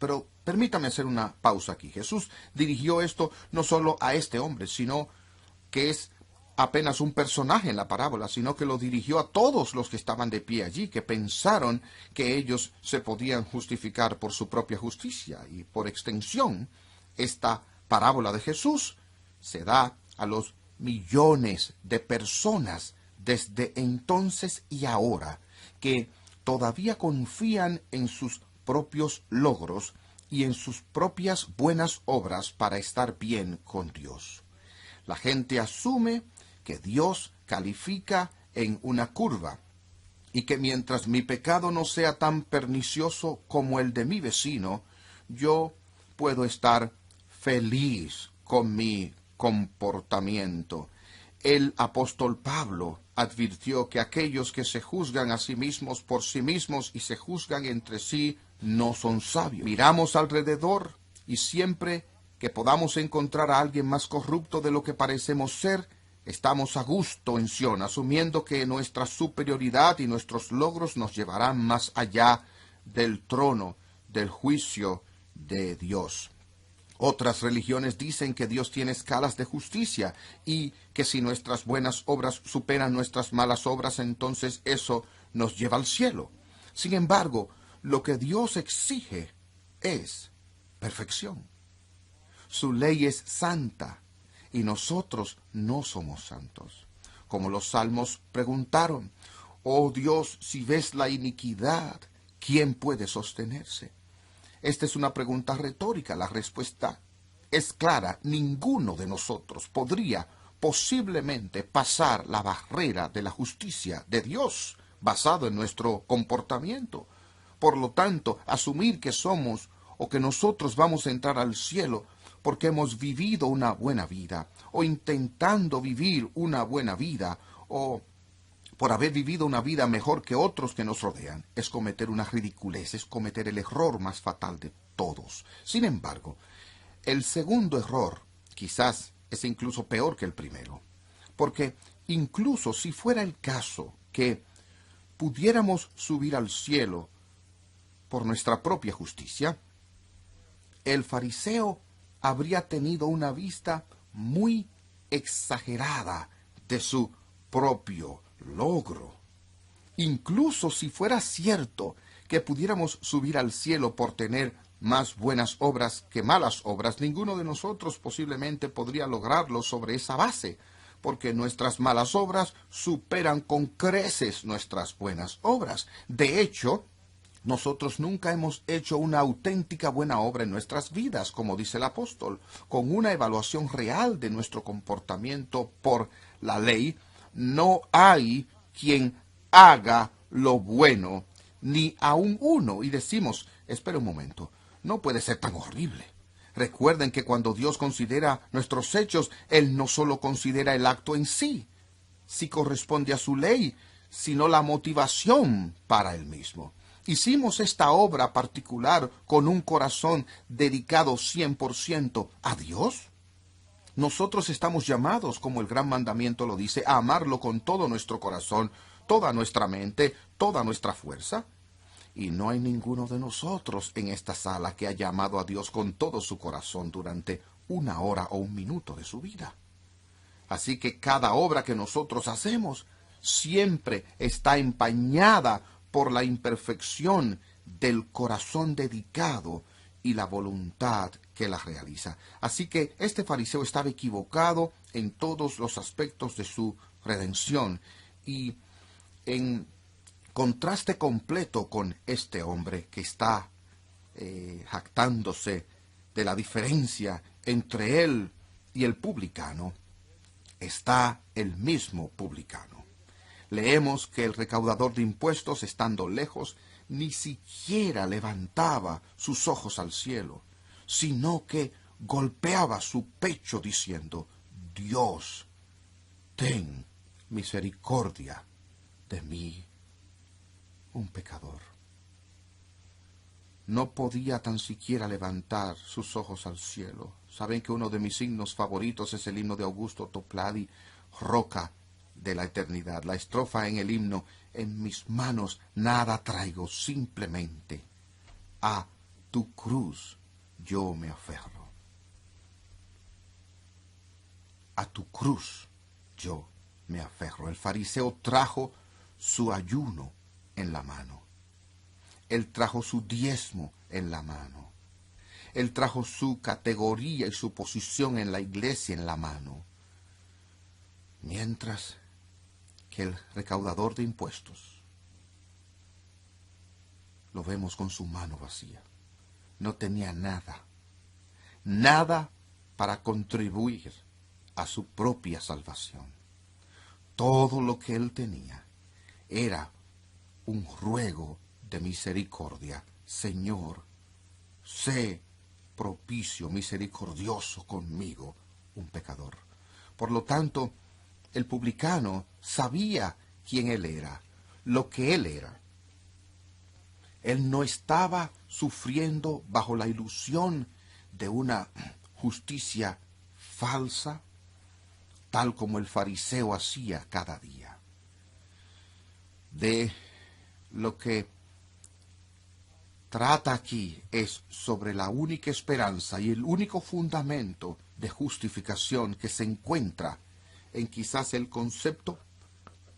Pero permítame hacer una pausa aquí. Jesús dirigió esto no solo a este hombre, sino que es apenas un personaje en la parábola, sino que lo dirigió a todos los que estaban de pie allí, que pensaron que ellos se podían justificar por su propia justicia. Y por extensión, esta parábola de Jesús se da a los millones de personas desde entonces y ahora, que todavía confían en sus propios logros y en sus propias buenas obras para estar bien con Dios. La gente asume que Dios califica en una curva y que mientras mi pecado no sea tan pernicioso como el de mi vecino, yo puedo estar feliz con mi comportamiento. El apóstol Pablo advirtió que aquellos que se juzgan a sí mismos por sí mismos y se juzgan entre sí no son sabios. Miramos alrededor y siempre que podamos encontrar a alguien más corrupto de lo que parecemos ser, estamos a gusto en Sión, asumiendo que nuestra superioridad y nuestros logros nos llevarán más allá del trono del juicio de Dios. Otras religiones dicen que Dios tiene escalas de justicia y que si nuestras buenas obras superan nuestras malas obras, entonces eso nos lleva al cielo. Sin embargo, lo que Dios exige es perfección. Su ley es santa y nosotros no somos santos. Como los salmos preguntaron, oh Dios, si ves la iniquidad, ¿quién puede sostenerse? Esta es una pregunta retórica. La respuesta es clara. Ninguno de nosotros podría posiblemente pasar la barrera de la justicia de Dios basado en nuestro comportamiento. Por lo tanto, asumir que somos o que nosotros vamos a entrar al cielo porque hemos vivido una buena vida, o intentando vivir una buena vida, o por haber vivido una vida mejor que otros que nos rodean, es cometer una ridiculez, es cometer el error más fatal de todos. Sin embargo, el segundo error quizás es incluso peor que el primero, porque incluso si fuera el caso que pudiéramos subir al cielo por nuestra propia justicia, el fariseo habría tenido una vista muy exagerada de su propio logro. Incluso si fuera cierto que pudiéramos subir al cielo por tener más buenas obras que malas obras, ninguno de nosotros posiblemente podría lograrlo sobre esa base, porque nuestras malas obras superan con creces nuestras buenas obras. De hecho, nosotros nunca hemos hecho una auténtica buena obra en nuestras vidas, como dice el apóstol. Con una evaluación real de nuestro comportamiento por la ley, no hay quien haga lo bueno, ni aun uno. Y decimos, espera un momento, no puede ser tan horrible. Recuerden que cuando Dios considera nuestros hechos, Él no solo considera el acto en sí, si corresponde a su ley, sino la motivación para Él mismo. Hicimos esta obra particular con un corazón dedicado 100% a Dios. Nosotros estamos llamados, como el gran mandamiento lo dice, a amarlo con todo nuestro corazón, toda nuestra mente, toda nuestra fuerza. Y no hay ninguno de nosotros en esta sala que haya amado a Dios con todo su corazón durante una hora o un minuto de su vida. Así que cada obra que nosotros hacemos siempre está empañada por la imperfección del corazón dedicado y la voluntad que la realiza. Así que este fariseo estaba equivocado en todos los aspectos de su redención, y en contraste completo con este hombre que está jactándose de la diferencia entre él y el publicano, está el mismo publicano. Leemos que el recaudador de impuestos, estando lejos, ni siquiera levantaba sus ojos al cielo, sino que golpeaba su pecho diciendo, Dios, ten misericordia de mí, un pecador. No podía tan siquiera levantar sus ojos al cielo. Saben que uno de mis himnos favoritos es el himno de Augusto Toplady, Roca de la eternidad. La estrofa en el himno, en mis manos nada traigo, simplemente a tu cruz yo me aferro. A tu cruz yo me aferro. El fariseo trajo su ayuno en la mano. Él trajo su diezmo en la mano. Él trajo su categoría y su posición en la iglesia en la mano. Mientras que el recaudador de impuestos lo vemos con su mano vacía. No tenía nada, nada para contribuir a su propia salvación. Todo lo que él tenía era un ruego de misericordia. Señor, sé propicio, misericordioso conmigo, un pecador. Por lo tanto, el publicano sabía quién él era, lo que él era. Él no estaba sufriendo bajo la ilusión de una justicia falsa, tal como el fariseo hacía cada día. De lo que trata aquí es sobre la única esperanza y el único fundamento de justificación que se encuentra en quizás el concepto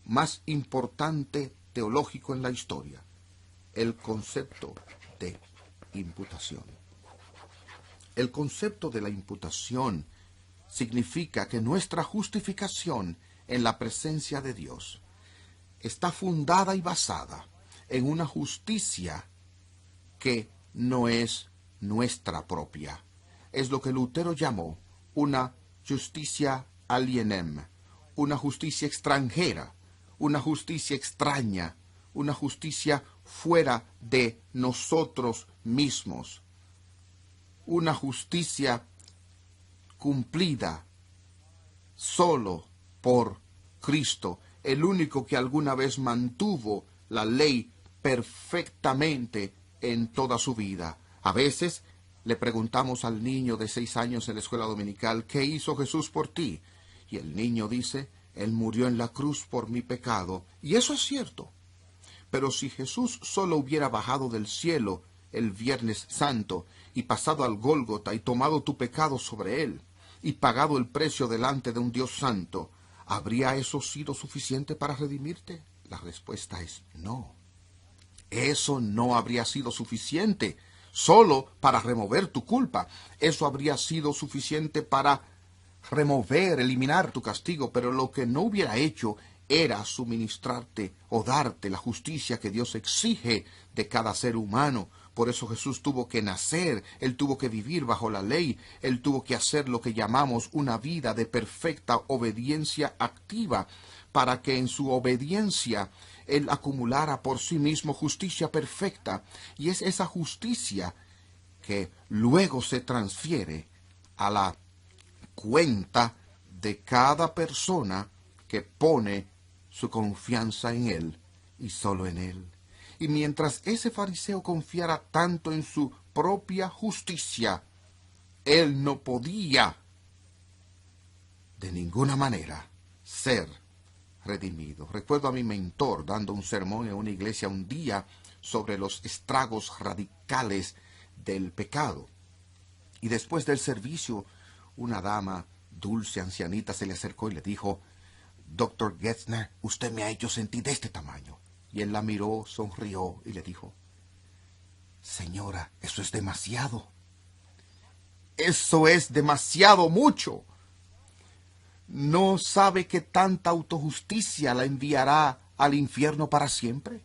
más importante teológico en la historia, el concepto de imputación. El concepto de la imputación significa que nuestra justificación en la presencia de Dios está fundada y basada en una justicia que no es nuestra propia. Es lo que Lutero llamó una justicia alienem, una justicia extranjera, una justicia extraña, una justicia fuera de nosotros mismos, una justicia cumplida solo por Cristo, el único que alguna vez mantuvo la ley perfectamente en toda su vida. A veces le preguntamos al niño de 6 años en la escuela dominical, ¿qué hizo Jesús por ti? Y el niño dice, Él murió en la cruz por mi pecado. Y eso es cierto. Pero si Jesús solo hubiera bajado del cielo el Viernes Santo y pasado al Gólgota y tomado tu pecado sobre él y pagado el precio delante de un Dios santo, ¿habría eso sido suficiente para redimirte? La respuesta es no. Eso no habría sido suficiente solo para remover tu culpa. Eso habría sido suficiente para eliminar tu castigo, pero lo que no hubiera hecho era suministrarte o darte la justicia que Dios exige de cada ser humano. Por eso Jesús tuvo que nacer, Él tuvo que vivir bajo la ley, Él tuvo que hacer lo que llamamos una vida de perfecta obediencia activa, para que en su obediencia Él acumulara por sí mismo justicia perfecta. Y es esa justicia que luego se transfiere a la cuenta de cada persona que pone su confianza en Él y solo en Él. Y mientras ese fariseo confiara tanto en su propia justicia, él no podía de ninguna manera ser redimido. Recuerdo a mi mentor dando un sermón en una iglesia un día sobre los estragos radicales del pecado. Y después del servicio, una dama dulce, ancianita, se le acercó y le dijo, Dr. Getzner, usted me ha hecho sentir de este tamaño. Y él la miró, sonrió y le dijo, señora, eso es demasiado. Eso es demasiado mucho. ¿No sabe que tanta autojusticia la enviará al infierno para siempre?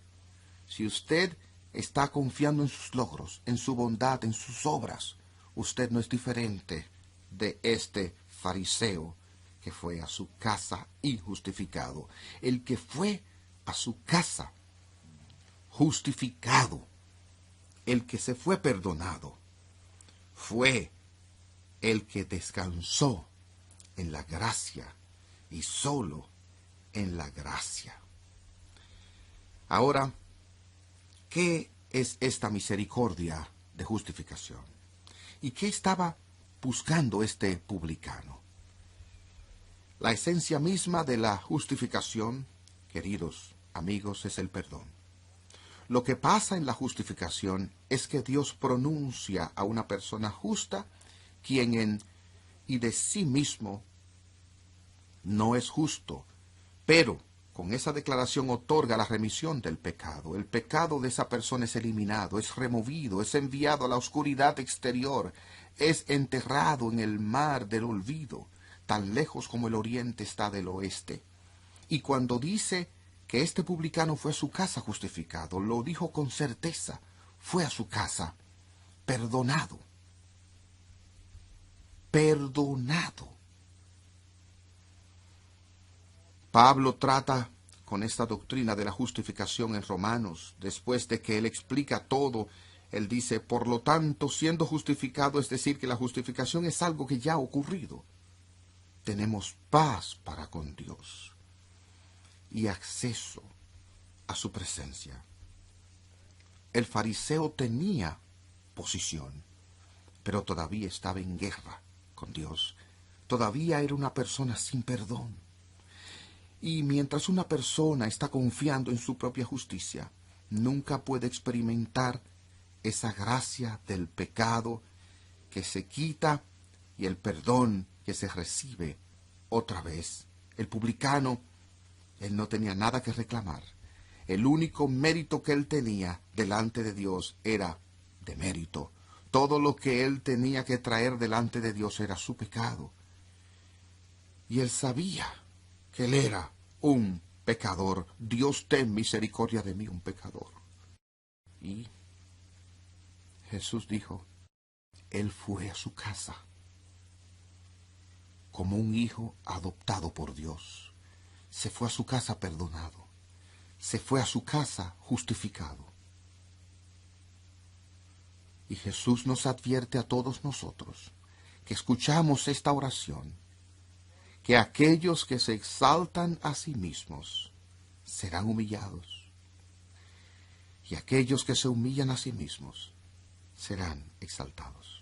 Si usted está confiando en sus logros, en su bondad, en sus obras, usted no es diferente de este fariseo que fue a su casa injustificado. El que fue a su casa justificado, el que se fue perdonado, fue el que descansó en la gracia y solo en la gracia. Ahora, ¿qué es esta misericordia de justificación? ¿Y qué estaba buscando este publicano? La esencia misma de la justificación, queridos amigos, es el perdón. Lo que pasa en la justificación es que Dios pronuncia a una persona justa, quien en y de sí mismo no es justo, pero con esa declaración otorga la remisión del pecado. El pecado de esa persona es eliminado, es removido, es enviado a la oscuridad exterior, es enterrado en el mar del olvido, tan lejos como el oriente está del oeste. Y cuando dice que este publicano fue a su casa justificado, lo dijo con certeza, fue a su casa perdonado. Perdonado. Pablo trata con esta doctrina de la justificación en Romanos. Después de que él explica todo, él dice, por lo tanto, siendo justificado, es decir, que la justificación es algo que ya ha ocurrido. Tenemos paz para con Dios y acceso a su presencia. El fariseo tenía posición, pero todavía estaba en guerra con Dios. Todavía era una persona sin perdón. Y mientras una persona está confiando en su propia justicia, nunca puede experimentar esa gracia del pecado que se quita y el perdón que se recibe otra vez. El publicano, él no tenía nada que reclamar. El único mérito que él tenía delante de Dios era de mérito. Todo lo que él tenía que traer delante de Dios era su pecado. Y él sabía que él era un pecador. Dios, ten misericordia de mí, un pecador. Y Jesús dijo, él fue a su casa como un hijo adoptado por Dios. Se fue a su casa perdonado. Se fue a su casa justificado. Y Jesús nos advierte a todos nosotros que escuchamos esta oración, que aquellos que se exaltan a sí mismos serán humillados, y aquellos que se humillan a sí mismos serán exaltados.